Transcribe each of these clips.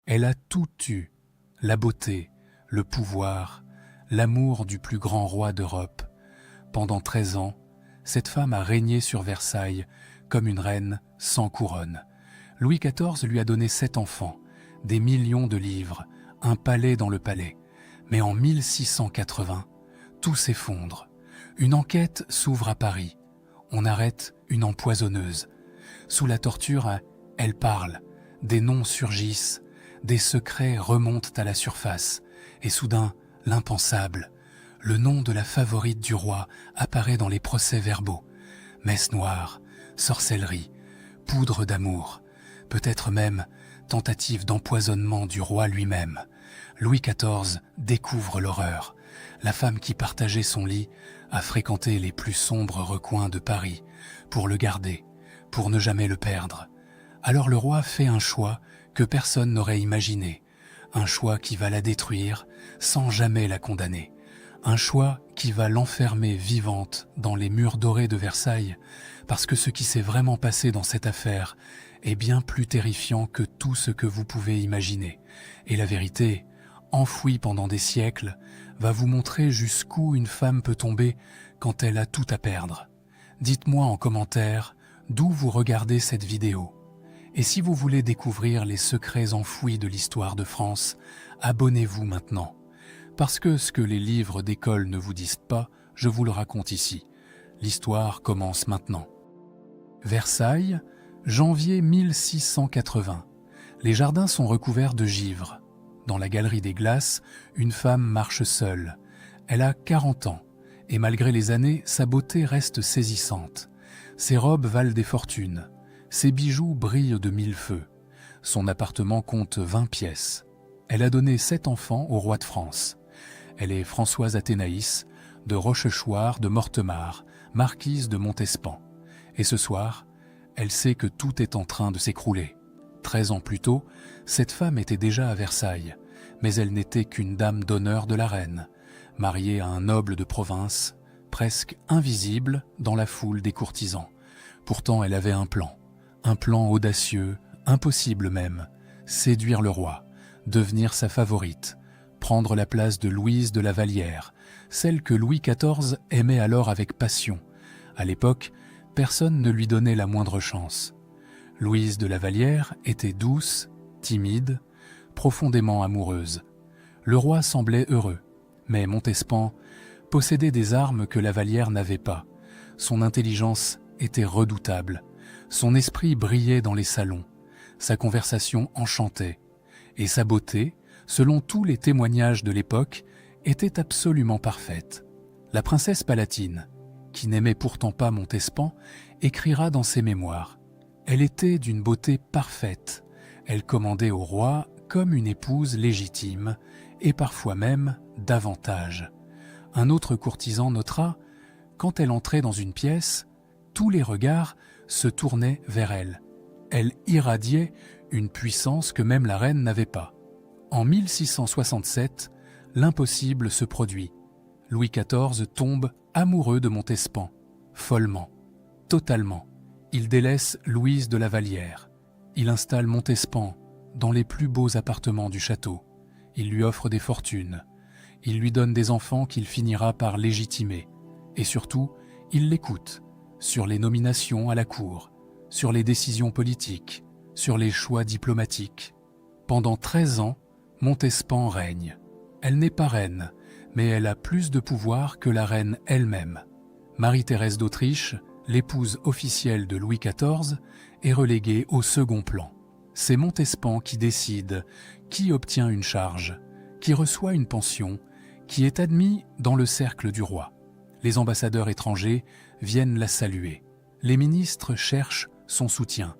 Elle a tout eu, la beauté, le pouvoir, l'amour du plus grand roi d'Europe. Pendant 13 ans, cette femme a régné sur Versailles comme une reine sans couronne. Louis XIV lui a donné 7 enfants, des millions de livres, un palais dans le palais. Mais en 1680, tout s'effondre. Une enquête s'ouvre à Paris. On arrête une empoisonneuse. Sous la torture, elle parle. Des noms surgissent, des secrets remontent à la surface. Et soudain, l'impensable. Le nom de la favorite du roi apparaît dans les procès-verbaux. Messe noire, sorcellerie, poudre d'amour, peut-être même tentative d'empoisonnement du roi lui-même. Louis XIV découvre l'horreur. La femme qui partageait son lit a fréquenté les plus sombres recoins de Paris pour le garder, pour ne jamais le perdre. Alors le roi fait un choix que personne n'aurait imaginé, un choix qui va la détruire sans jamais la condamner, un choix qui va l'enfermer vivante dans les murs dorés de Versailles, parce que ce qui s'est vraiment passé dans cette affaire est bien plus terrifiant que tout ce que vous pouvez imaginer. Et la vérité, enfouie pendant des siècles, va vous montrer jusqu'où une femme peut tomber quand elle a tout à perdre. Dites-moi en commentaire d'où vous regardez cette vidéo. Et si vous voulez découvrir les secrets enfouis de l'histoire de France, abonnez-vous maintenant. Parce que ce que les livres d'école ne vous disent pas, je vous le raconte ici. L'histoire commence maintenant. Versailles, janvier 1680. Les jardins sont recouverts de givre. Dans la galerie des glaces, une femme marche seule. Elle a 40 ans, et malgré les années, sa beauté reste saisissante. Ses robes valent des fortunes. Ses bijoux brillent de 1000 feux. Son appartement compte 20 pièces. Elle a donné 7 enfants au roi de France. Elle est Françoise Athénaïs, de Rochechouart de Mortemart, marquise de Montespan. Et ce soir, elle sait que tout est en train de s'écrouler. 13 ans plus tôt, cette femme était déjà à Versailles, mais elle n'était qu'une dame d'honneur de la reine, mariée à un noble de province, presque invisible dans la foule des courtisans. Pourtant, elle avait un plan audacieux, impossible même, séduire le roi, devenir sa favorite, prendre la place de Louise de la Vallière, celle que Louis XIV aimait alors avec passion. À l'époque, personne ne lui donnait la moindre chance. Louise de la Vallière était douce, timide, profondément amoureuse. Le roi semblait heureux, mais Montespan possédait des armes que la Vallière n'avait pas. Son intelligence était redoutable, son esprit brillait dans les salons, sa conversation enchantait, et sa beauté, selon tous les témoignages de l'époque, était absolument parfaite. La princesse palatine, qui n'aimait pourtant pas Montespan, écrira dans ses mémoires. Elle était d'une beauté parfaite. Elle commandait au roi comme une épouse légitime, et parfois même davantage. Un autre courtisan notera, quand elle entrait dans une pièce, tous les regards se tournaient vers elle. Elle irradiait une puissance que même la reine n'avait pas. En 1667, l'impossible se produit. Louis XIV tombe amoureux de Montespan, follement, totalement. Il délaisse Louise de la Vallière. Il installe Montespan dans les plus beaux appartements du château. Il lui offre des fortunes. Il lui donne des enfants qu'il finira par légitimer. Et surtout, il l'écoute sur les nominations à la cour, sur les décisions politiques, sur les choix diplomatiques. Pendant 13 ans, Montespan règne. Elle n'est pas reine, mais elle a plus de pouvoir que la reine elle-même. Marie-Thérèse d'Autriche, l'épouse officielle de Louis XIV, est reléguée au second plan. C'est Montespan qui décide qui obtient une charge, qui reçoit une pension, qui est admis dans le cercle du roi. Les ambassadeurs étrangers viennent la saluer. Les ministres cherchent son soutien.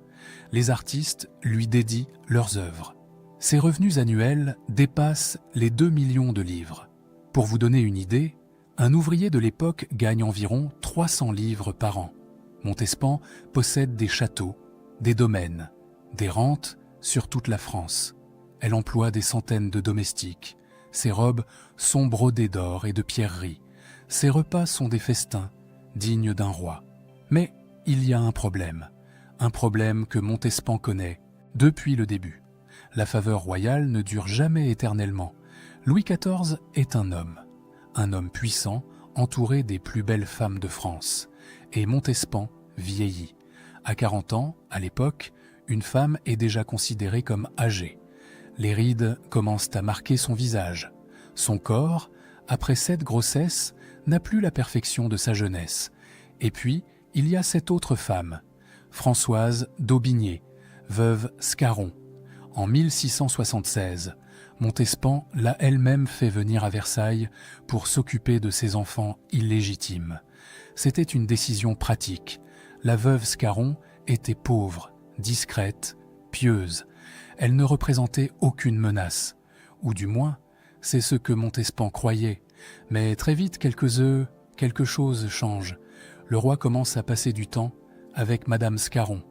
Les artistes lui dédient leurs œuvres. Ses revenus annuels dépassent les 2 millions de livres. Pour vous donner une idée, un ouvrier de l'époque gagne environ 300 livres par an. Montespan possède des châteaux, des domaines, des rentes sur toute la France. Elle emploie des centaines de domestiques. Ses robes sont brodées d'or et de pierreries. Ses repas sont des festins, dignes d'un roi. Mais il y a un problème que Montespan connaît depuis le début. La faveur royale ne dure jamais éternellement. Louis XIV est un homme puissant, entouré des plus belles femmes de France. Et Montespan vieillit. À 40 ans, à l'époque, une femme est déjà considérée comme âgée. Les rides commencent à marquer son visage. Son corps, après 7 grossesses, n'a plus la perfection de sa jeunesse. Et puis, il y a cette autre femme, Françoise d'Aubigné, veuve Scarron. En 1676, Montespan l'a elle-même fait venir à Versailles pour s'occuper de ses enfants illégitimes. C'était une décision pratique. La veuve Scarron était pauvre, discrète, pieuse. Elle ne représentait aucune menace. Ou du moins, c'est ce que Montespan croyait. Mais très vite, quelque chose change. Le roi commence à passer du temps avec Madame Scarron.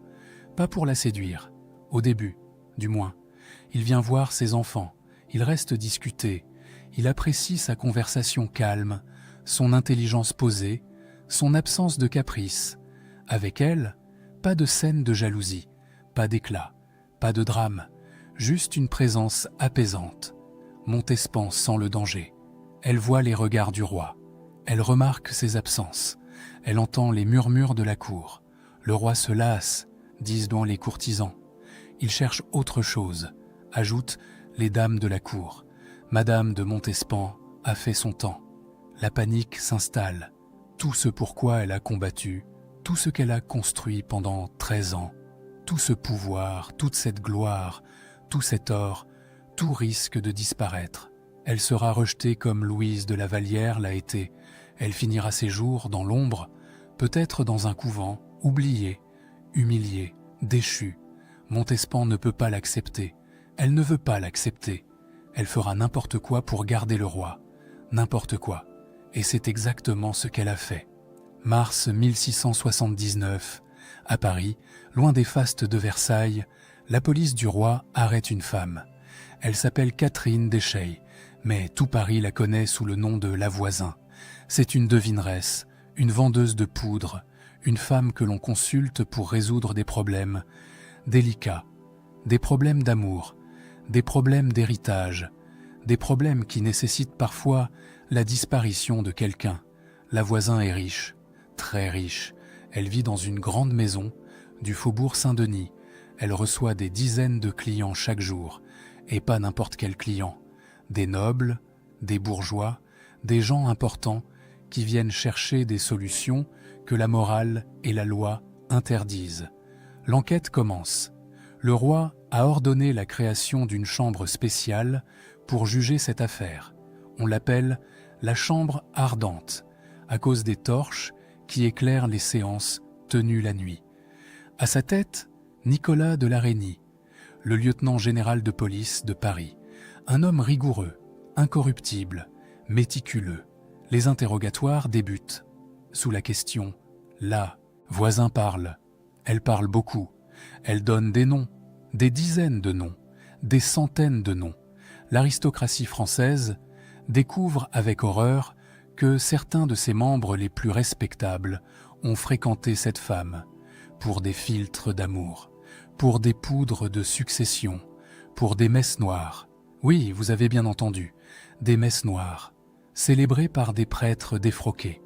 Pas pour la séduire, au début, du moins. Il vient voir ses enfants, il reste discuter, il apprécie sa conversation calme, son intelligence posée, son absence de caprice. Avec elle, pas de scène de jalousie, pas d'éclat, pas de drame, juste une présence apaisante. Montespan sent le danger. Elle voit les regards du roi. Elle remarque ses absences. Elle entend les murmures de la cour. Le roi se lasse, disent donc les courtisans. Il cherche autre chose, ajoutent les dames de la cour. Madame de Montespan a fait son temps. La panique s'installe. Tout ce pourquoi elle a combattu, tout ce qu'elle a construit pendant 13 ans, tout ce pouvoir, toute cette gloire, tout cet or, tout risque de disparaître. Elle sera rejetée comme Louise de la Vallière l'a été. Elle finira ses jours dans l'ombre, peut-être dans un couvent, oubliée, humiliée, déchue. Montespan ne peut pas l'accepter. Elle ne veut pas l'accepter. Elle fera n'importe quoi pour garder le roi. N'importe quoi. Et c'est exactement ce qu'elle a fait. Mars 1679, à Paris, loin des fastes de Versailles, la police du roi arrête une femme. Elle s'appelle Catherine Deschey, mais tout Paris la connaît sous le nom de la Voisin. C'est une devineresse, une vendeuse de poudre, une femme que l'on consulte pour résoudre des problèmes délicats, des problèmes d'amour, des problèmes d'héritage, des problèmes qui nécessitent parfois la disparition de quelqu'un. La Voisin est riche, très riche. Elle vit dans une grande maison du faubourg Saint-Denis. Elle reçoit des dizaines de clients chaque jour, et pas n'importe quel client. Des nobles, des bourgeois, des gens importants qui viennent chercher des solutions que la morale et la loi interdisent. L'enquête commence. Le roi a ordonné la création d'une chambre spéciale pour juger cette affaire. On l'appelle la chambre ardente, à cause des torches qui éclairent les séances tenues la nuit. À sa tête, Nicolas de la Reynie, le lieutenant général de police de Paris, un homme rigoureux, incorruptible, méticuleux. Les interrogatoires débutent. Sous la question « La Voisin parle ». Elle parle beaucoup. Elle donne des noms, des dizaines de noms, des centaines de noms. L'aristocratie française découvre avec horreur que certains de ses membres les plus respectables ont fréquenté cette femme pour des filtres d'amour, pour des poudres de succession, pour des messes noires. Oui, vous avez bien entendu, des messes noires, célébrées par des prêtres défroqués,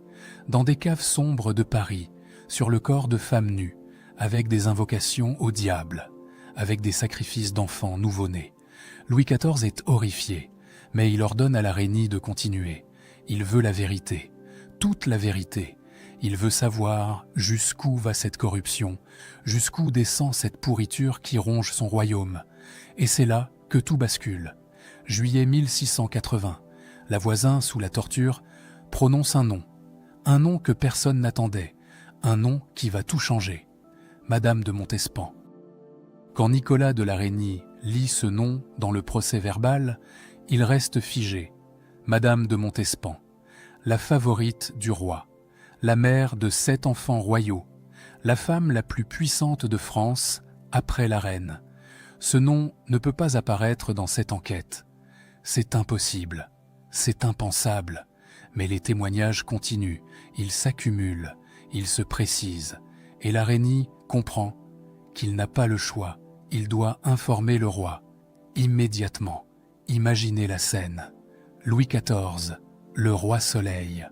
dans des caves sombres de Paris, sur le corps de femmes nues, avec des invocations au diable, avec des sacrifices d'enfants nouveau-nés. Louis XIV est horrifié, mais il ordonne à la Reynie de continuer. Il veut la vérité, toute la vérité. Il veut savoir jusqu'où va cette corruption, jusqu'où descend cette pourriture qui ronge son royaume. Et c'est là que tout bascule. Juillet 1680, la Voisin, sous la torture, prononce un nom que personne n'attendait, un nom qui va tout changer. Madame de Montespan. Quand Nicolas de la Reynie lit ce nom dans le procès-verbal, il reste figé. Madame de Montespan, la favorite du roi, la mère de 7 enfants royaux, la femme la plus puissante de France après la reine. Ce nom ne peut pas apparaître dans cette enquête. C'est impossible, c'est impensable, mais les témoignages continuent, ils s'accumulent, ils se précisent, et la Reynie comprend qu'il n'a pas le choix, il doit informer le roi. Immédiatement, imaginez la scène. Louis XIV, le roi Soleil,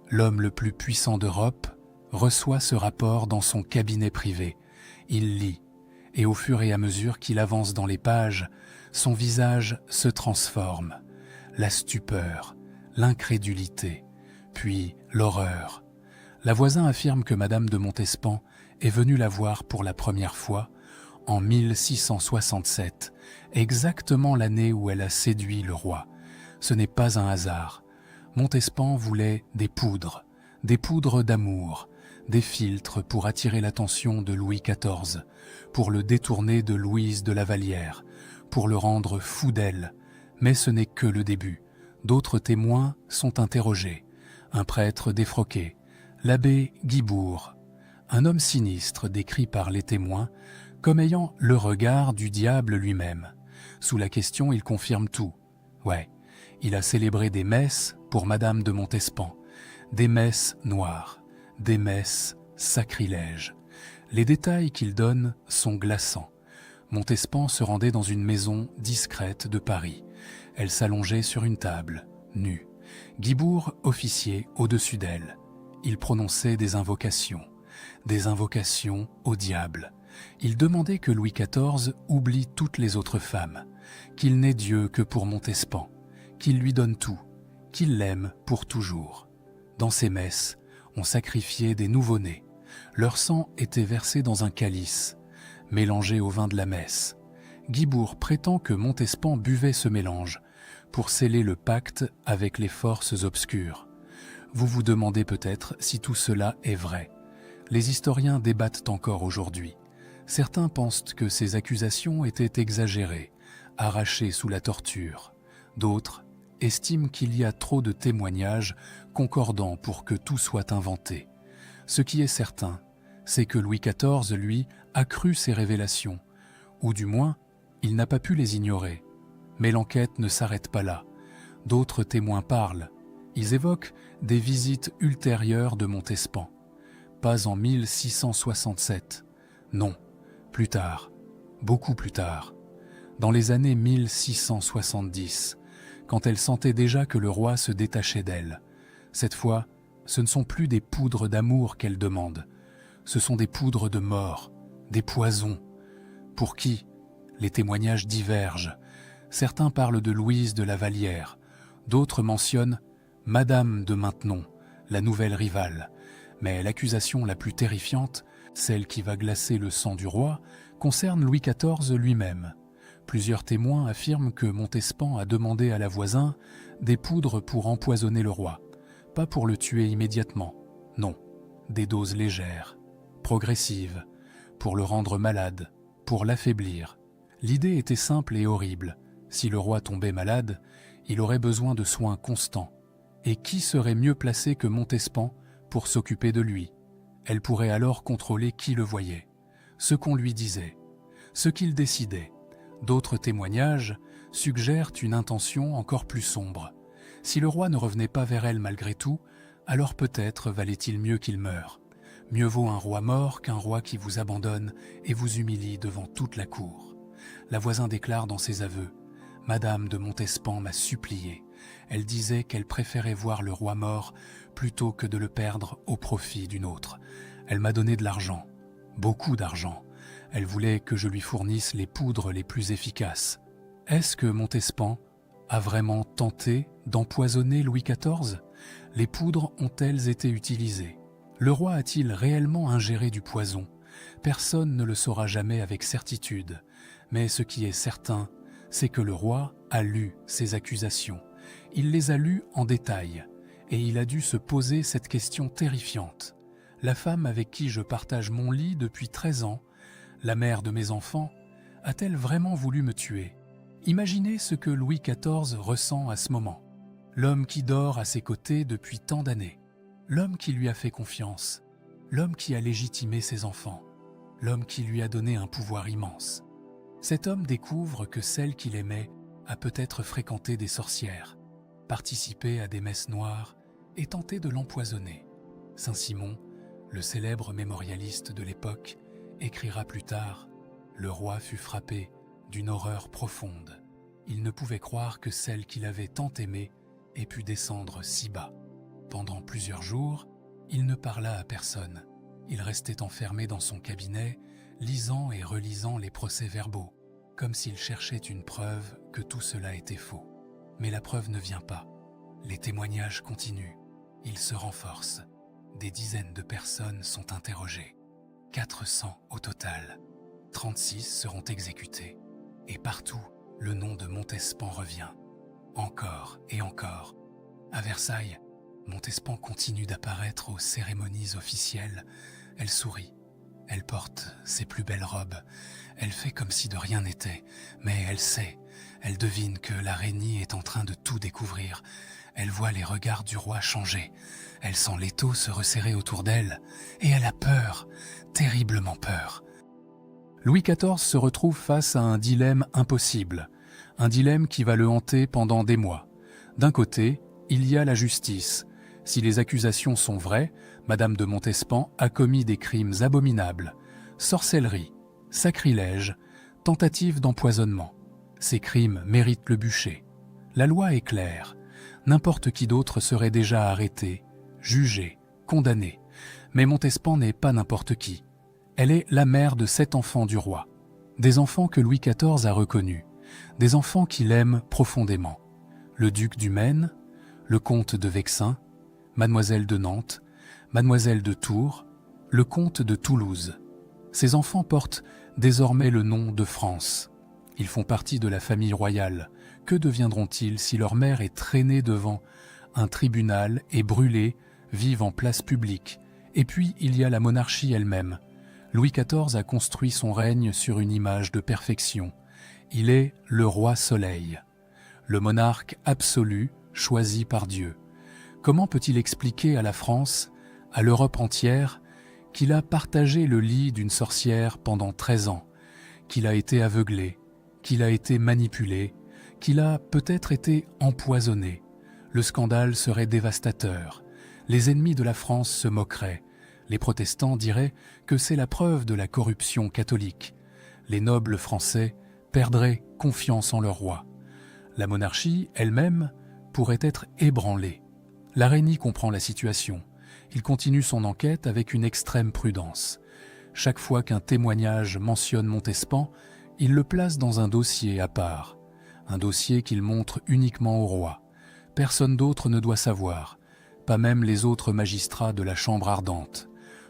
l'homme le plus puissant d'Europe, reçoit ce rapport dans son cabinet privé. Il lit, et au fur et à mesure qu'il avance dans les pages, son visage se transforme. La stupeur, l'incrédulité, puis l'horreur. La voisine affirme que Madame de Montespan est venue la voir pour la première fois en 1667, exactement l'année où elle a séduit le roi. Ce n'est pas un hasard. Montespan voulait des poudres d'amour, des filtres pour attirer l'attention de Louis XIV, pour le détourner de Louise de la Vallière, pour le rendre fou d'elle. Mais ce n'est que le début. D'autres témoins sont interrogés. Un prêtre défroqué, l'abbé Guibourg, un homme sinistre décrit par les témoins comme ayant le regard du diable lui-même. Sous la question, il confirme tout. Ouais, il a célébré des messes pour Madame de Montespan, des messes noires, des messes sacrilèges. Les détails qu'il donne sont glaçants. Montespan se rendait dans une maison discrète de Paris. Elle s'allongeait sur une table, nue. Guibourg officiait au-dessus d'elle. Il prononçait des invocations au diable. Il demandait que Louis XIV oublie toutes les autres femmes, qu'il n'ait Dieu que pour Montespan, qu'il lui donne tout, qu'il l'aime pour toujours. Dans ces messes, on sacrifiait des nouveau-nés. Leur sang était versé dans un calice, mélangé au vin de la messe. Guibourg prétend que Montespan buvait ce mélange pour sceller le pacte avec les forces obscures. Vous vous demandez peut-être si tout cela est vrai. Les historiens débattent encore aujourd'hui. Certains pensent que ces accusations étaient exagérées, arrachées sous la torture. D'autres estiment qu'il y a trop de témoignages concordants pour que tout soit inventé. Ce qui est certain, c'est que Louis XIV, lui, a cru ces révélations, ou du moins, il n'a pas pu les ignorer. Mais l'enquête ne s'arrête pas là. D'autres témoins parlent. Ils évoquent des visites ultérieures de Montespan. Pas en 1667. Non, plus tard, beaucoup plus tard. Dans les années 1670, quand elle sentait déjà que le roi se détachait d'elle. Cette fois, ce ne sont plus des poudres d'amour qu'elle demande. Ce sont des poudres de mort, des poisons. Pour qui? Les témoignages divergent. Certains parlent de Louise de la Vallière. D'autres mentionnent Madame de Maintenon, la nouvelle rivale. Mais l'accusation la plus terrifiante, celle qui va glacer le sang du roi, concerne Louis XIV lui-même. Plusieurs témoins affirment que Montespan a demandé à la voisine des poudres pour empoisonner le roi. Pas pour le tuer immédiatement, non, des doses légères, progressives, pour le rendre malade, pour l'affaiblir. L'idée était simple et horrible. Si le roi tombait malade, il aurait besoin de soins constants. Et qui serait mieux placé que Montespan pour s'occuper de lui? Elle pourrait alors contrôler qui le voyait, ce qu'on lui disait, ce qu'il décidait. D'autres témoignages suggèrent une intention encore plus sombre. Si le roi ne revenait pas vers elle malgré tout, alors peut-être valait-il mieux qu'il meure. Mieux vaut un roi mort qu'un roi qui vous abandonne et vous humilie devant toute la cour. La voisine déclare dans ses aveux « Madame de Montespan m'a supplié. Elle disait qu'elle préférait voir le roi mort plutôt que de le perdre au profit d'une autre. Elle m'a donné de l'argent, beaucoup d'argent. Elle voulait que je lui fournisse les poudres les plus efficaces. » Est-ce que Montespan a vraiment tenté d'empoisonner Louis XIV? Les poudres ont-elles été utilisées? Le roi a-t-il réellement ingéré du poison? Personne ne le saura jamais avec certitude. Mais ce qui est certain, c'est que le roi a lu ces accusations. Il les a lues en détail, et il a dû se poser cette question terrifiante. La femme avec qui je partage mon lit depuis 13 ans, la mère de mes enfants, a-t-elle vraiment voulu me tuer? Imaginez ce que Louis XIV ressent à ce moment. L'homme qui dort à ses côtés depuis tant d'années. L'homme qui lui a fait confiance. L'homme qui a légitimé ses enfants. L'homme qui lui a donné un pouvoir immense. Cet homme découvre que celle qu'il aimait a peut-être fréquenté des sorcières, participé à des messes noires et tenté de l'empoisonner. Saint-Simon, le célèbre mémorialiste de l'époque, écrira plus tard « Le roi fut frappé d'une horreur profonde. Il ne pouvait croire que celle qu'il avait tant aimée ait pu descendre si bas. Pendant plusieurs jours, il ne parla à personne. Il restait enfermé dans son cabinet, lisant et relisant les procès-verbaux, comme s'il cherchait une preuve que tout cela était faux. Mais la preuve ne vient pas. Les témoignages continuent. Ils se renforcent. Des dizaines de personnes sont interrogées. 400 au total. 36 seront exécutés. Et partout, le nom de Montespan revient. Encore et encore. À Versailles, Montespan continue d'apparaître aux cérémonies officielles. Elle sourit. Elle porte ses plus belles robes. Elle fait comme si de rien n'était. Mais elle sait, elle devine que la Régnie est en train de tout découvrir. Elle voit les regards du roi changer. Elle sent l'étau se resserrer autour d'elle. Et elle a peur, terriblement peur. Louis XIV se retrouve face à un dilemme impossible. Un dilemme qui va le hanter pendant des mois. D'un côté, il y a la justice. Si les accusations sont vraies, Madame de Montespan a commis des crimes abominables. Sorcellerie, sacrilège, tentative d'empoisonnement. Ces crimes méritent le bûcher. La loi est claire. N'importe qui d'autre serait déjà arrêté, jugé, condamné. Mais Montespan n'est pas n'importe qui. Elle est la mère de 7 enfants du roi. Des enfants que Louis XIV a reconnus. Des enfants qu'il aime profondément. Le duc du Maine, le comte de Vexin, Mademoiselle de Nantes, Mademoiselle de Tours, le comte de Toulouse. Ces enfants portent désormais le nom de France. Ils font partie de la famille royale. Que deviendront-ils si leur mère est traînée devant un tribunal et brûlée, vive en place publique? Et puis il y a la monarchie elle-même. Louis XIV a construit son règne sur une image de perfection. Il est le roi soleil, le monarque absolu choisi par Dieu. Comment peut-il expliquer à la France, à l'Europe entière, qu'il a partagé le lit d'une sorcière pendant 13 ans, qu'il a été aveuglé, qu'il a été manipulé, qu'il a peut-être été empoisonné? Le scandale serait dévastateur. Les ennemis de la France se moqueraient. Les protestants diraient que c'est la preuve de la corruption catholique. Les nobles français perdraient confiance en leur roi. La monarchie elle-même pourrait être ébranlée. La Régnie comprend la situation. Il continue son enquête avec une extrême prudence. Chaque fois qu'un témoignage mentionne Montespan, il le place dans un dossier à part. Un dossier qu'il montre uniquement au roi. Personne d'autre ne doit savoir, pas même les autres magistrats de la Chambre ardente.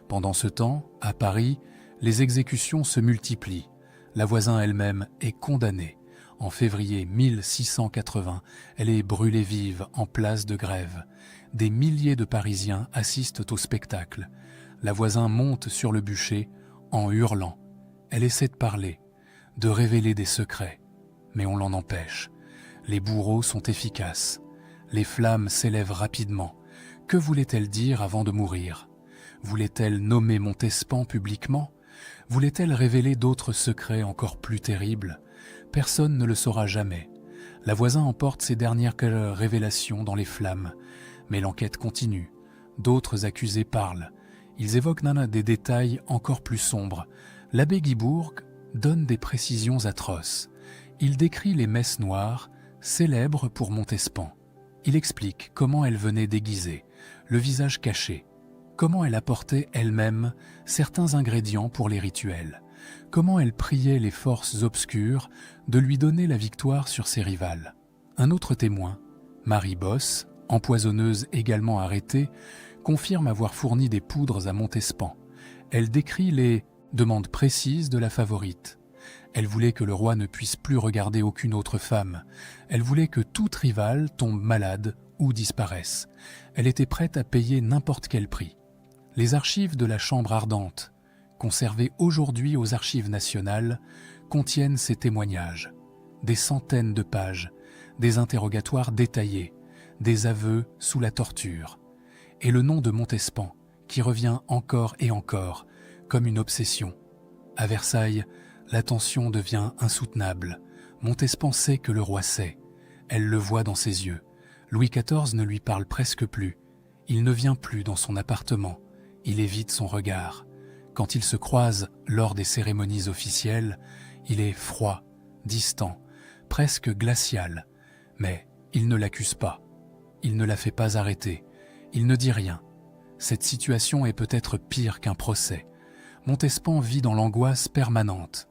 Pendant ce temps, à Paris, les exécutions se multiplient. La voisine elle-même est condamnée. En février 1680, elle est brûlée vive en place de Grève. Des milliers de Parisiens assistent au spectacle. La voisine monte sur le bûcher en hurlant. Elle essaie de parler, de révéler des secrets, mais on l'en empêche. Les bourreaux sont efficaces. Les flammes s'élèvent rapidement. Que voulait-elle dire avant de mourir? Voulait-elle nommer Montespan publiquement? Voulait-elle révéler d'autres secrets encore plus terribles? Personne ne le saura jamais. La voisine emporte ses dernières révélations dans les flammes. Mais l'enquête continue. D'autres accusés parlent. Ils évoquent des détails encore plus sombres. L'abbé Guibourg donne des précisions atroces. Il décrit les messes noires, célèbres pour Montespan. Il explique comment elle venait déguisée, le visage caché, comment elle apportait elle-même certains ingrédients pour les rituels, comment elle priait les forces obscures de lui donner la victoire sur ses rivales. Un autre témoin, Marie Bosse, empoisonneuse également arrêtée, confirme avoir fourni des poudres à Montespan. Elle décrit les demandes précises de la favorite. Elle voulait que le roi ne puisse plus regarder aucune autre femme. Elle voulait que toute rivale tombe malade ou disparaisse. Elle était prête à payer n'importe quel prix. Les archives de la Chambre ardente, conservées aujourd'hui aux Archives nationales, contiennent ces témoignages. Des centaines de pages, des interrogatoires détaillés, des aveux sous la torture. Et le nom de Montespan, qui revient encore et encore, comme une obsession. À Versailles, la tension devient insoutenable. Montespan sait que le roi sait. Elle le voit dans ses yeux. Louis XIV ne lui parle presque plus. Il ne vient plus dans son appartement. Il évite son regard. Quand ils se croisent lors des cérémonies officielles, il est froid, distant, presque glacial. Mais il ne l'accuse pas. Il ne la fait pas arrêter. Il ne dit rien. Cette situation est peut-être pire qu'un procès. Montespan vit dans l'angoisse permanente.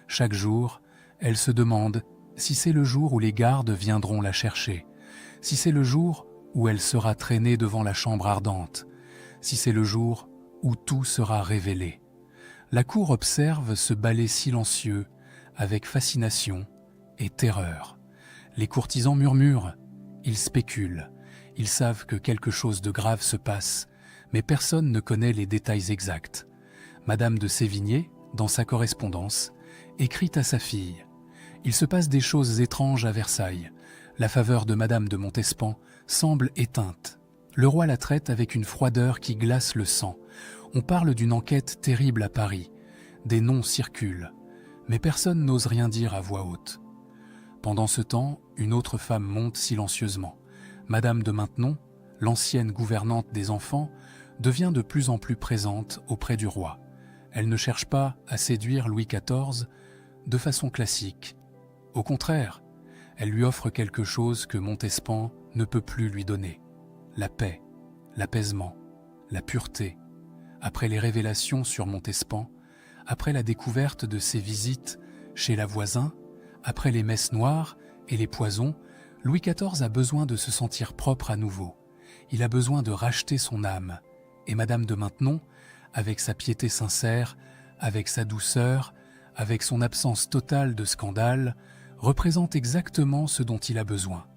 Chaque jour, elle se demande si c'est le jour où les gardes viendront la chercher, si c'est le jour où elle sera traînée devant la chambre ardente, si c'est le jour où tout sera révélé. La cour observe ce ballet silencieux avec fascination et terreur. Les courtisans murmurent, ils spéculent, ils savent que quelque chose de grave se passe, mais personne ne connaît les détails exacts. Madame de Sévigné, dans sa correspondance, écrit à sa fille « Il se passe des choses étranges à Versailles. La faveur de Madame de Montespan semble éteinte. Le roi la traite avec une froideur qui glace le sang. On parle d'une enquête terrible à Paris. Des noms circulent. Mais personne n'ose rien dire à voix haute. » Pendant ce temps, une autre femme monte silencieusement. Madame de Maintenon, l'ancienne gouvernante des enfants, devient de plus en plus présente auprès du roi. Elle ne cherche pas à séduire Louis XIV de façon classique. Au contraire, elle lui offre quelque chose que Montespan ne peut plus lui donner. La paix, l'apaisement, la pureté. Après les révélations sur Montespan, après la découverte de ses visites chez la voisin, après les messes noires et les poisons, Louis XIV a besoin de se sentir propre à nouveau. Il a besoin de racheter son âme. Et Madame de Maintenon, avec sa piété sincère, avec sa douceur, avec son absence totale de scandale, représente exactement ce dont il a besoin.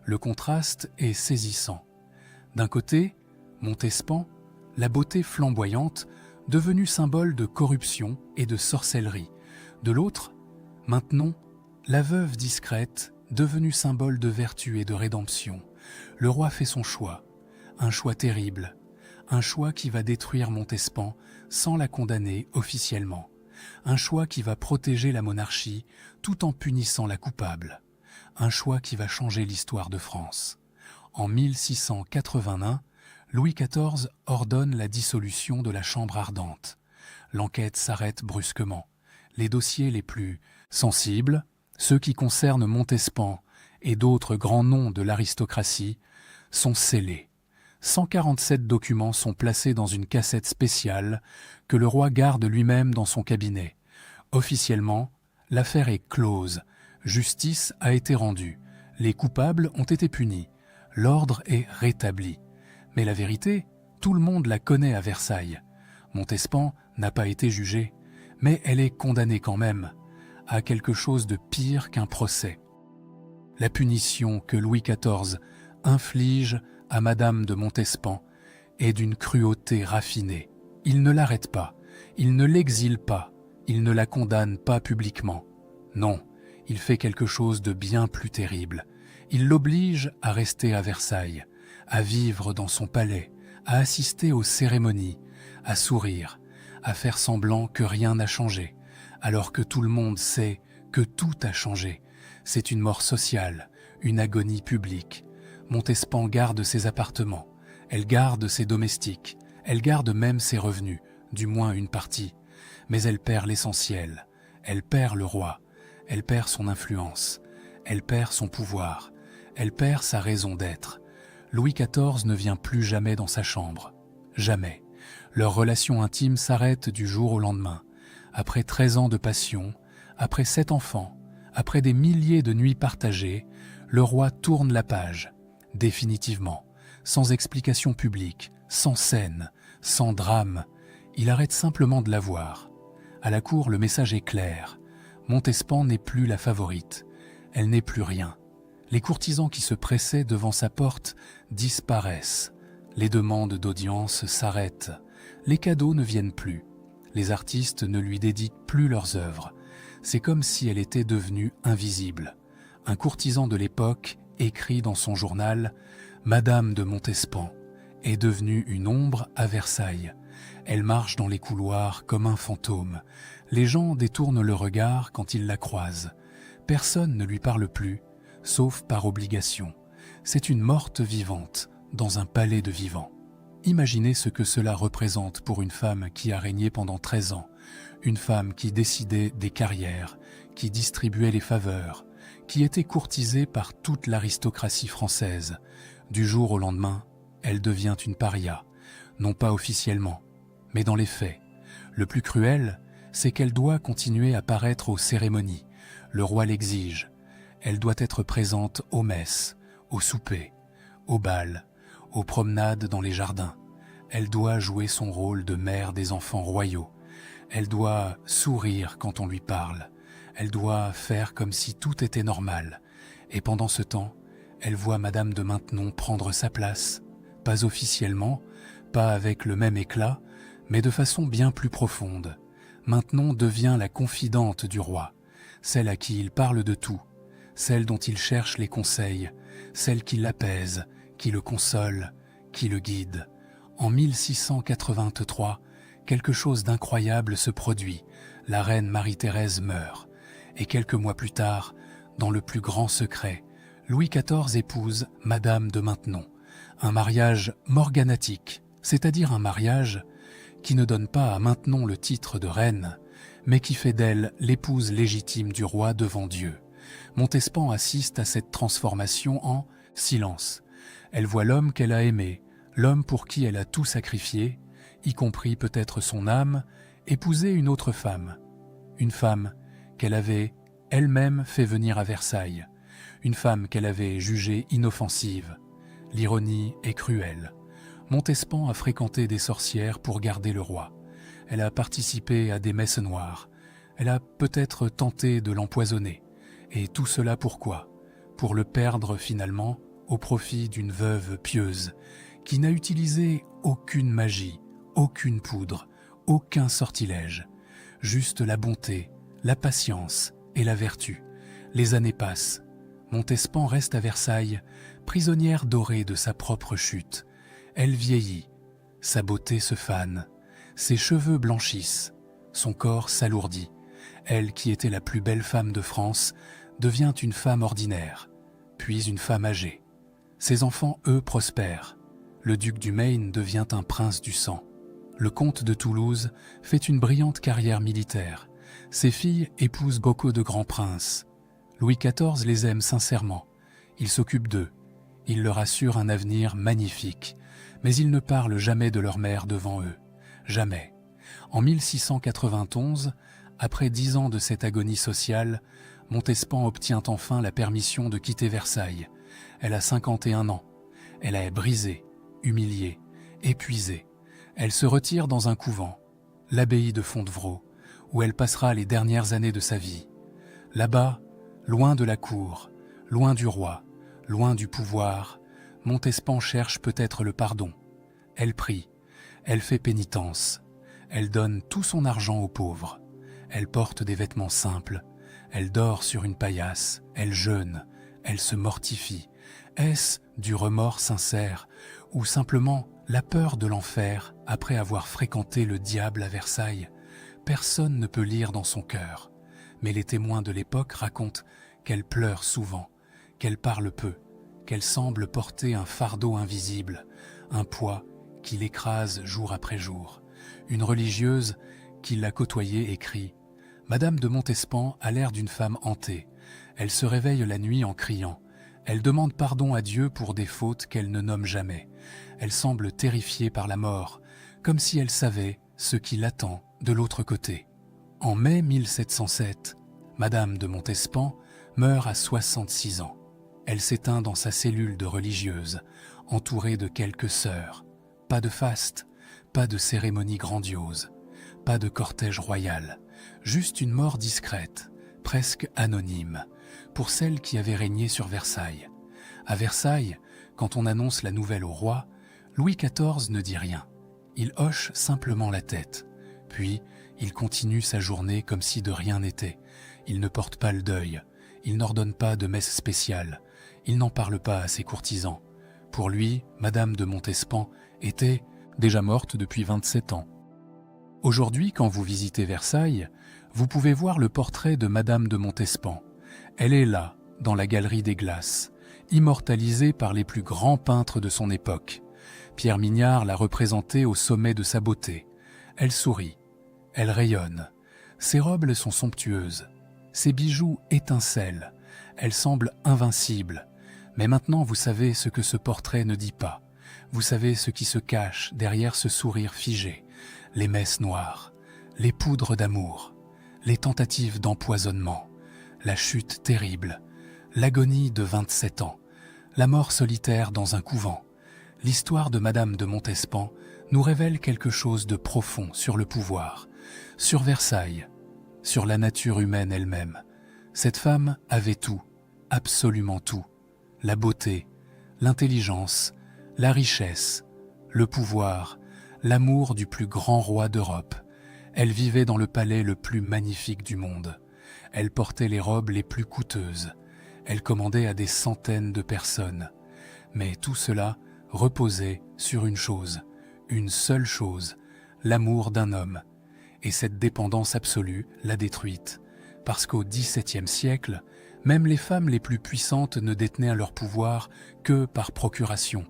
Le contraste est saisissant. D'un côté, Montespan, la beauté flamboyante, devenue symbole de corruption et de sorcellerie. De l'autre, Maintenon, la veuve discrète, devenue symbole de vertu et de rédemption. Le roi fait son choix, un choix terrible, un choix qui va détruire Montespan sans la condamner officiellement, un choix qui va protéger la monarchie tout en punissant la coupable, un choix qui va changer l'histoire de France. En 1681, Louis XIV ordonne la dissolution de la Chambre ardente. L'enquête s'arrête brusquement. Les dossiers les plus sensibles, ceux qui concernent Montespan et d'autres grands noms de l'aristocratie, sont scellés. 147 documents sont placés dans une cassette spéciale que le roi garde lui-même dans son cabinet. Officiellement, l'affaire est close. Justice a été rendue. Les coupables ont été punis. L'ordre est rétabli. Mais la vérité, tout le monde la connaît à Versailles. Montespan n'a pas été jugé, mais elle est condamnée quand même à quelque chose de pire qu'un procès. La punition que Louis XIV inflige à Madame de Montespan est d'une cruauté raffinée. Il ne l'arrête pas, il ne l'exile pas, il ne la condamne pas publiquement. Non, il fait quelque chose de bien plus terrible. Il l'oblige à rester à Versailles, à vivre dans son palais, à assister aux cérémonies, à sourire, à faire semblant que rien n'a changé, alors que tout le monde sait que tout a changé. C'est une mort sociale, une agonie publique. Montespan garde ses appartements, elle garde ses domestiques, elle garde même ses revenus, du moins une partie. Mais elle perd l'essentiel, elle perd le roi, elle perd son influence, elle perd son pouvoir, elle perd sa raison d'être. Louis XIV ne vient plus jamais dans sa chambre. Jamais. Leur relation intime s'arrête du jour au lendemain. Après 13 ans de passion, après 7 enfants, après des milliers de nuits partagées, le roi tourne la page, définitivement, sans explication publique, sans scène, sans drame. Il arrête simplement de la voir. À la cour, le message est clair. Montespan n'est plus la favorite. Elle n'est plus rien. Les courtisans qui se pressaient devant sa porte disparaissent. Les demandes d'audience s'arrêtent. Les cadeaux ne viennent plus. Les artistes ne lui dédient plus leurs œuvres. C'est comme si elle était devenue invisible. Un courtisan de l'époque écrit dans son journal « Madame de Montespan est devenue une ombre à Versailles. Elle marche dans les couloirs comme un fantôme. Les gens détournent le regard quand ils la croisent. Personne ne lui parle plus, sauf par obligation. C'est une morte vivante dans un palais de vivants. » Imaginez ce que cela représente pour une femme qui a régné pendant 13 ans, une femme qui décidait des carrières, qui distribuait les faveurs, qui était courtisée par toute l'aristocratie française. Du jour au lendemain, elle devient une paria, non pas officiellement, mais dans les faits. Le plus cruel, c'est qu'elle doit continuer à paraître aux cérémonies. Le roi l'exige. Elle doit être présente aux messes, aux soupers, aux bals, aux promenades dans les jardins. Elle doit jouer son rôle de mère des enfants royaux. Elle doit sourire quand on lui parle. Elle doit faire comme si tout était normal. Et pendant ce temps, elle voit Madame de Maintenon prendre sa place, pas officiellement, pas avec le même éclat, mais de façon bien plus profonde. Maintenon devient la confidente du roi, celle à qui il parle de tout, celle dont il cherche les conseils, celle qui l'apaise, qui le console, qui le guide. En 1683, quelque chose d'incroyable se produit. La reine Marie-Thérèse meurt. Et quelques mois plus tard, dans le plus grand secret, Louis XIV épouse Madame de Maintenon. Un mariage morganatique, c'est-à-dire un mariage qui ne donne pas à Maintenon le titre de reine, mais qui fait d'elle l'épouse légitime du roi devant Dieu. Montespan assiste à cette transformation en silence. Elle voit l'homme qu'elle a aimé, l'homme pour qui elle a tout sacrifié, y compris peut-être son âme, épouser une autre femme. Une femme qu'elle avait elle-même fait venir à Versailles. Une femme qu'elle avait jugée inoffensive. L'ironie est cruelle. Montespan a fréquenté des sorcières pour garder le roi. Elle a participé à des messes noires. Elle a peut-être tenté de l'empoisonner. Et tout cela pourquoi? Pour le perdre finalement au profit d'une veuve pieuse qui n'a utilisé aucune magie, aucune poudre, aucun sortilège. Juste la bonté, la patience et la vertu. Les années passent. Montespan reste à Versailles, prisonnière dorée de sa propre chute. Elle vieillit, sa beauté se fane, ses cheveux blanchissent, son corps s'alourdit. Elle, qui était la plus belle femme de France, devient une femme ordinaire, puis une femme âgée. Ses enfants, eux, prospèrent. Le duc du Maine devient un prince du sang. Le comte de Toulouse fait une brillante carrière militaire. Ses filles épousent beaucoup de grands princes. Louis XIV les aime sincèrement. Il s'occupe d'eux. Il leur assure un avenir magnifique. Mais il ne parle jamais de leur mère devant eux. Jamais. En 1691, après 10 ans de cette agonie sociale, Montespan obtient enfin la permission de quitter Versailles. Elle a 51 ans. Elle est brisée, humiliée, épuisée. Elle se retire dans un couvent, l'abbaye de Fontevraud, où elle passera les dernières années de sa vie. Là-bas, loin de la cour, loin du roi, loin du pouvoir, Montespan cherche peut-être le pardon. Elle prie, elle fait pénitence, elle donne tout son argent aux pauvres. Elle porte des vêtements simples, elle dort sur une paillasse, elle jeûne, elle se mortifie. Est-ce du remords sincère ou simplement la peur de l'enfer après avoir fréquenté le diable à Versailles? Personne ne peut lire dans son cœur, mais les témoins de l'époque racontent qu'elle pleure souvent, qu'elle parle peu, qu'elle semble porter un fardeau invisible, un poids qui l'écrase jour après jour. Une religieuse qui l'a côtoyée écrit « Madame de Montespan a l'air d'une femme hantée. Elle se réveille la nuit en criant. Elle demande pardon à Dieu pour des fautes qu'elle ne nomme jamais. Elle semble terrifiée par la mort, comme si elle savait ce qui l'attend de l'autre côté. » En mai 1707, Madame de Montespan meurt à 66 ans. Elle s'éteint dans sa cellule de religieuse, entourée de quelques sœurs. Pas de faste, pas de cérémonie grandiose, pas de cortège royal, juste une mort discrète, presque anonyme, pour celle qui avait régné sur Versailles. À Versailles, quand on annonce la nouvelle au roi, Louis XIV ne dit rien. Il hoche simplement la tête. Puis, il continue sa journée comme si de rien n'était. Il ne porte pas le deuil. Il n'ordonne pas de messe spéciale. Il n'en parle pas à ses courtisans. Pour lui, Madame de Montespan était déjà morte depuis 27 ans. Aujourd'hui, quand vous visitez Versailles, vous pouvez voir le portrait de Madame de Montespan. Elle est là, dans la galerie des glaces, immortalisée par les plus grands peintres de son époque. Pierre Mignard l'a représentée au sommet de sa beauté. Elle sourit, elle rayonne. Ses robes sont somptueuses, ses bijoux étincellent. Elle semble invincible. Mais maintenant, vous savez ce que ce portrait ne dit pas. Vous savez ce qui se cache derrière ce sourire figé. Les messes noires, les poudres d'amour, les tentatives d'empoisonnement, la chute terrible, l'agonie de 27 ans, la mort solitaire dans un couvent. L'histoire de Madame de Montespan nous révèle quelque chose de profond sur le pouvoir, sur Versailles, sur la nature humaine elle-même. Cette femme avait tout, absolument tout. La beauté, l'intelligence, la richesse, le pouvoir, l'amour du plus grand roi d'Europe. Elle vivait dans le palais le plus magnifique du monde. Elle portait les robes les plus coûteuses. Elle commandait à des centaines de personnes. Mais tout cela reposait sur une seule chose, l'amour d'un homme. Et cette dépendance absolue l'a détruite, parce qu'au XVIIe siècle, même les femmes les plus puissantes ne détenaient leur pouvoir que par procuration,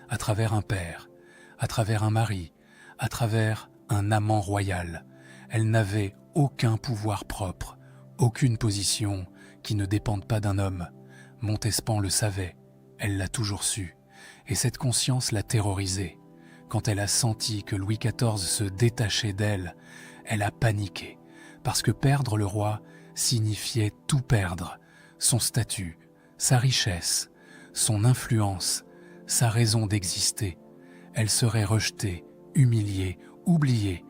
à travers un père, à travers un mari, à travers un amant royal. Elles n'avaient aucun pouvoir propre, aucune position qui ne dépende pas d'un homme. Montespan le savait, elle l'a toujours su, et cette conscience l'a terrorisée. Quand elle a senti que Louis XIV se détachait d'elle, elle a paniqué, parce que perdre le roi signifiait tout perdre, son statut, sa richesse, son influence, sa raison d'exister. Elle serait rejetée, humiliée, oubliée,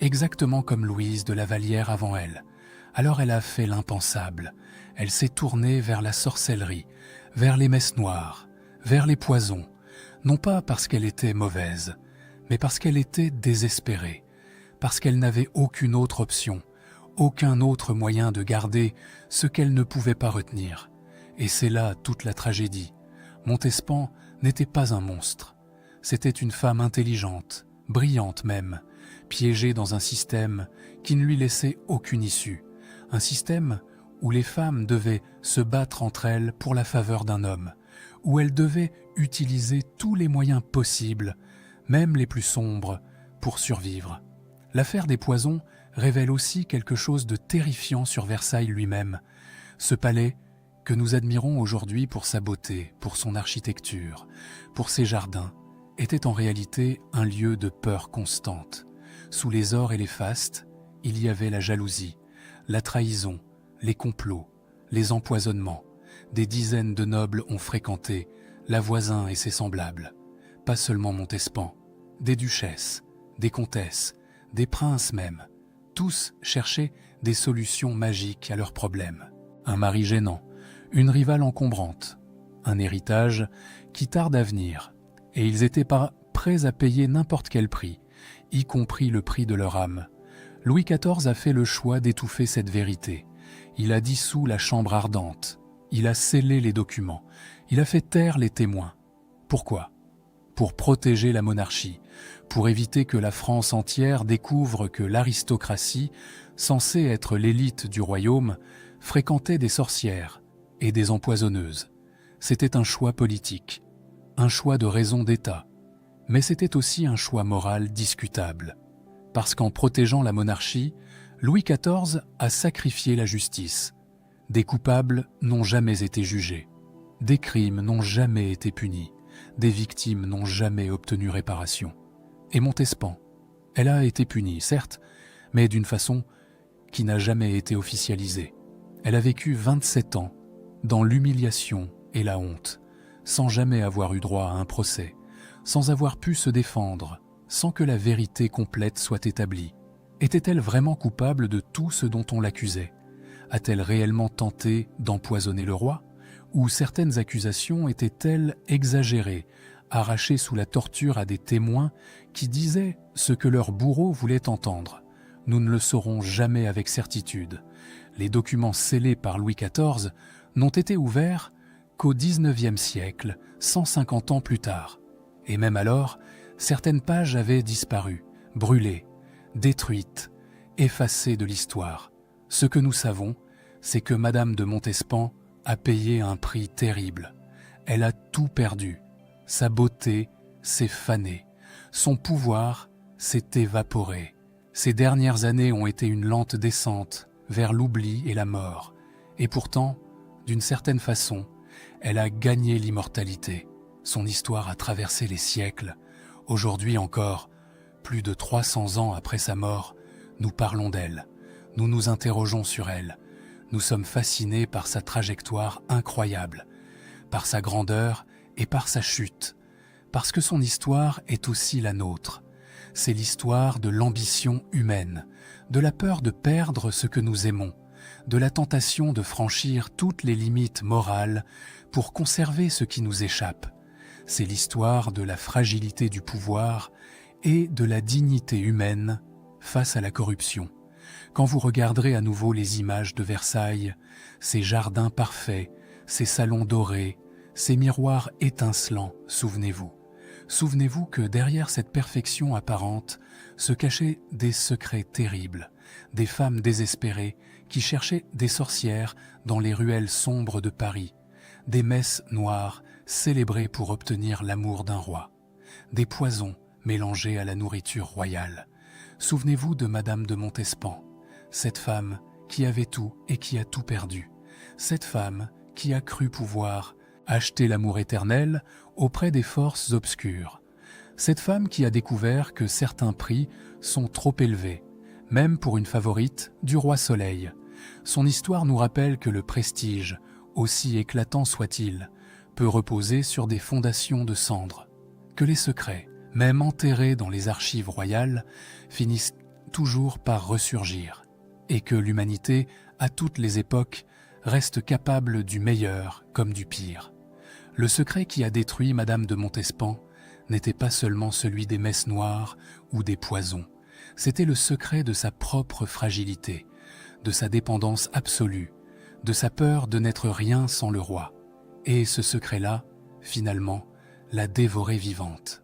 exactement comme Louise de la Vallière avant elle. Alors elle a fait l'impensable. Elle s'est tournée vers la sorcellerie, vers les messes noires, vers les poisons, non pas parce qu'elle était mauvaise, mais parce qu'elle était désespérée, parce qu'elle n'avait aucune autre option, aucun autre moyen de garder ce qu'elle ne pouvait pas retenir. Et c'est là toute la tragédie. Montespan n'était pas un monstre. C'était une femme intelligente, brillante même, piégée dans un système qui ne lui laissait aucune issue. Un système où les femmes devaient se battre entre elles pour la faveur d'un homme, où elles devaient utiliser tous les moyens possibles, même les plus sombres, pour survivre. L'affaire des poisons révèle aussi quelque chose de terrifiant sur Versailles lui-même. Ce palais que nous admirons aujourd'hui pour sa beauté, pour son architecture, pour ses jardins, était en réalité un lieu de peur constante. Sous les ors et les fastes, il y avait la jalousie, la trahison, les complots, les empoisonnements. Des dizaines de nobles ont fréquenté la Voisin et ses semblables. Pas seulement Montespan, des duchesses, des comtesses, des princes même. Tous cherchaient des solutions magiques à leurs problèmes. Un mari gênant, une rivale encombrante, un héritage qui tarde à venir, et ils étaient pas prêts à payer n'importe quel prix, y compris le prix de leur âme. Louis XIV a fait le choix d'étouffer cette vérité. Il a dissous la chambre ardente, il a scellé les documents, il a fait taire les témoins. Pourquoi ? Pour protéger la monarchie, pour éviter que la France entière découvre que l'aristocratie, censée être l'élite du royaume, fréquentait des sorcières et des empoisonneuses. C'était un choix politique, un choix de raison d'État, mais c'était aussi un choix moral discutable. Parce qu'en protégeant la monarchie, Louis XIV a sacrifié la justice. Des coupables n'ont jamais été jugés, des crimes n'ont jamais été punis, des victimes n'ont jamais obtenu réparation. Et Montespan, elle a été punie, certes, mais d'une façon qui n'a jamais été officialisée. Elle a vécu 27 ans dans l'humiliation et la honte, sans jamais avoir eu droit à un procès, sans avoir pu se défendre, sans que la vérité complète soit établie. Était-elle vraiment coupable de tout ce dont on l'accusait ? A-t-elle réellement tenté d'empoisonner le roi ? Ou certaines accusations étaient-elles exagérées, arrachées sous la torture à des témoins qui disaient ce que leur bourreau voulait entendre ? Nous ne le saurons jamais avec certitude. Les documents scellés par Louis XIV n'ont été ouverts qu'au XIXe siècle, 150 ans plus tard. Et même alors, certaines pages avaient disparu, brûlées, détruites, effacées de l'histoire. Ce que nous savons, c'est que Madame de Montespan a payé un prix terrible. Elle a tout perdu. Sa beauté s'est fanée. Son pouvoir s'est évaporé. Ses dernières années ont été une lente descente vers l'oubli et la mort. Et pourtant, D'une certaine façon, elle a gagné l'immortalité. Son histoire a traversé les siècles. Aujourd'hui encore, plus de 300 ans après sa mort, nous parlons d'elle. Nous nous interrogeons sur elle. Nous sommes fascinés par sa trajectoire incroyable, par sa grandeur et par sa chute, parce que son histoire est aussi la nôtre. C'est l'histoire de l'ambition humaine, de la peur de perdre ce que nous aimons, de la tentation de franchir toutes les limites morales pour conserver ce qui nous échappe. C'est l'histoire de la fragilité du pouvoir et de la dignité humaine face à la corruption. Quand vous regarderez à nouveau les images de Versailles, ces jardins parfaits, ces salons dorés, ces miroirs étincelants, souvenez-vous. Souvenez-vous que derrière cette perfection apparente se cachaient des secrets terribles, des femmes désespérées qui cherchaient des sorcières dans les ruelles sombres de Paris, des messes noires célébrées pour obtenir l'amour d'un roi, des poisons mélangés à la nourriture royale. Souvenez-vous de Madame de Montespan, cette femme qui avait tout et qui a tout perdu, cette femme qui a cru pouvoir acheter l'amour éternel auprès des forces obscures, cette femme qui a découvert que certains prix sont trop élevés, même pour une favorite du roi Soleil. Son histoire nous rappelle que le prestige, aussi éclatant soit-il, peut reposer sur des fondations de cendres, que les secrets, même enterrés dans les archives royales, finissent toujours par ressurgir, et que l'humanité, à toutes les époques, reste capable du meilleur comme du pire. Le secret qui a détruit Madame de Montespan n'était pas seulement celui des messes noires ou des poisons, c'était le secret de sa propre fragilité, de sa dépendance absolue, de sa peur de n'être rien sans le roi. Et ce secret-là, finalement, l'a dévorée vivante.